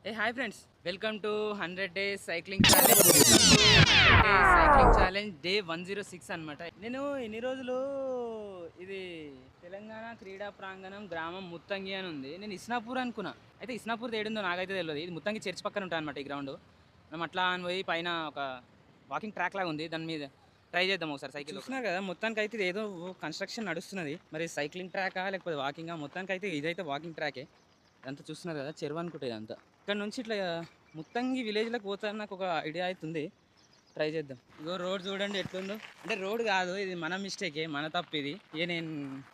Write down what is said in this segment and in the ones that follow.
A hi friends, welcome to 100 days cycling challenge. Cycling challenge day 106 అనమాట. నేను ఇన్ని రోజులు ఇది తెలంగాణ క్రీడా ప్రాంగణం గ్రామం ముత్తంగి అని ఉంది. నేను ఇస్నాపూర్ అనుకున్నా. అయితే ఇస్నాపూర్ ఏడుందో నాకైతే తెలియదు. ఇది ముత్తంగి చర్చ్ పక్కన ఉంటుంది అనమాట ఈ గ్రౌండ్. మనం అట్లా అని పోయి పైన ఒక వాకింగ్ ట్రాక్ లాగా ఉంది, దాని మీద ట్రై చేద్దాం ఒకసారి. సైకిల్ చూస్తున్నారు కదా, మొత్తానికి అయితే ఇది ఏదో కన్స్ట్రక్షన్ నడుస్తున్నది. మరి సైక్లింగ్ ట్రాకా లేకపోతే వాకింగా? మొత్తానికి అయితే ఇదైతే వాకింగ్ ట్రాకే. ఇదంతా చూస్తున్నారు కదా, చెరువు అనుకుంటే ఇదంతా. ఇక్కడ నుంచి ఇట్లా ముత్తంగి విలేజ్లోకి పోతాను నాకు ఒక ఐడియా అవుతుంది. ట్రై చేద్దాం. ఇగో రోడ్ చూడండి ఎట్లుందో. అంటే రోడ్ కాదు, ఇది మన మిస్టేకే, మన తప్పు ఇది.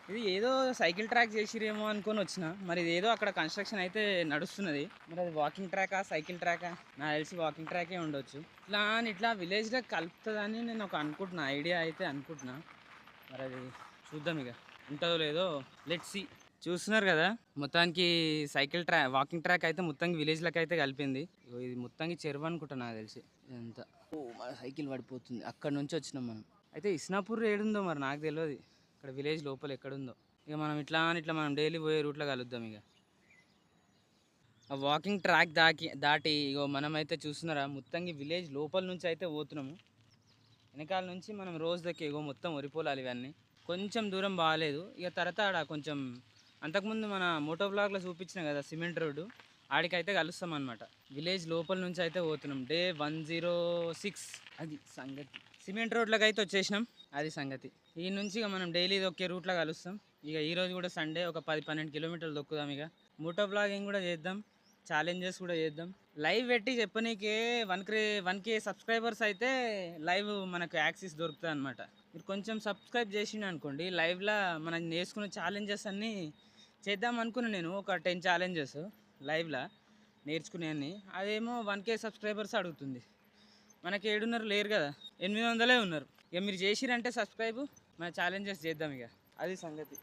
ఇది ఏదో సైకిల్ ట్రాక్ చేసిరేమో అనుకొని వచ్చిన. మరి ఇది ఏదో అక్కడ కన్స్ట్రక్షన్ అయితే నడుస్తున్నది. మరి అది వాకింగ్ ట్రాకా సైకిల్ ట్రాకా? నాకు తెలిసి వాకింగ్ ట్రాకే ఉండొచ్చు. ఇట్లా విలేజ్లో కలుపుతుందని నేను అనుకుంటున్నా, ఐడియా అయితే అనుకుంటున్నా. మరి అది చూద్దాం ఇక ఉంటుందో లేదో. Let's see. చూస్తున్నారు కదా, మొత్తానికి సైకిల్ ట్రాక్ వాకింగ్ ట్రాక్ అయితే మొత్తానికి విలేజ్లోకి అయితే కలిపింది. ఇది మొత్తానికి చెరువు అనుకుంటా నాకు తెలిసి. ఇదంతా మన సైకిల్ పడిపోతుంది. అక్కడ నుంచి వచ్చినాం మనం. అయితే ఇస్నాపూర్ ఏడుందో మరి నాకు తెలియదు. ఇక్కడ విలేజ్ లోపల ఎక్కడుందో. ఇక మనం ఇట్లా మనం డైలీ పోయే రూట్లో కలుద్దాం. ఇక ఆ వాకింగ్ ట్రాక్ దాటి ఇగో మనమైతే చూస్తున్నారా, మొత్తానికి విలేజ్ లోపల నుంచి అయితే పోతున్నాము. వెనకాల నుంచి మనం రోజు దక్కి ఇగో మొత్తం వరిపోలాలి ఇవన్నీ. కొంచెం దూరం బాగాలేదు. ఇక తర్వాత ఆడ కొంచెం అంతకుముందు మన మోటో బ్లాగ్లో చూపించిన కదా సిమెంట్ రోడ్డు, ఆడికైతే కలుస్తాం అనమాట. విలేజ్ లోపల నుంచి అయితే పోతున్నాం. డే 106 అది సంగతి. సిమెంట్ రోడ్లకు అయితే వచ్చేసినాం, అది సంగతి. ఈ నుంచి ఇక మనం డైలీ ఒకే రూట్లో కలుస్తాం. ఇక ఈరోజు కూడా సండే ఒక 10-12 కిలోమీటర్లు దొక్కుదాం. ఇక మోటో బ్లాగింగ్ కూడా చేద్దాం, ఛాలెంజెస్ కూడా చేద్దాం. లైవ్ పెట్టి చెప్పనీకే 1K సబ్స్క్రైబర్స్ అయితే లైవ్ మనకు యాక్సెస్ దొరుకుతుంది అనమాట. మీరు కొంచెం సబ్స్క్రైబ్ చేసిండు అనుకోండి, లైవ్లో మనం నేర్చుకున్న ఛాలెంజెస్ అన్నీ చేద్దాం అనుకున్నాను. నేను ఒక 10 ఛాలెంజెస్ లైవ్లో నేర్చుకునేవన్నీ. అదేమో 1K సబ్స్క్రైబర్స్ అడుగుతుంది. మనకి 700 లేరు కదా, 800 ఉన్నారు. ఇక మీరు చేసిరంటే సబ్స్క్రైబ్, మన ఛాలెంజెస్ చేద్దాం. ఇక అది సంగతి.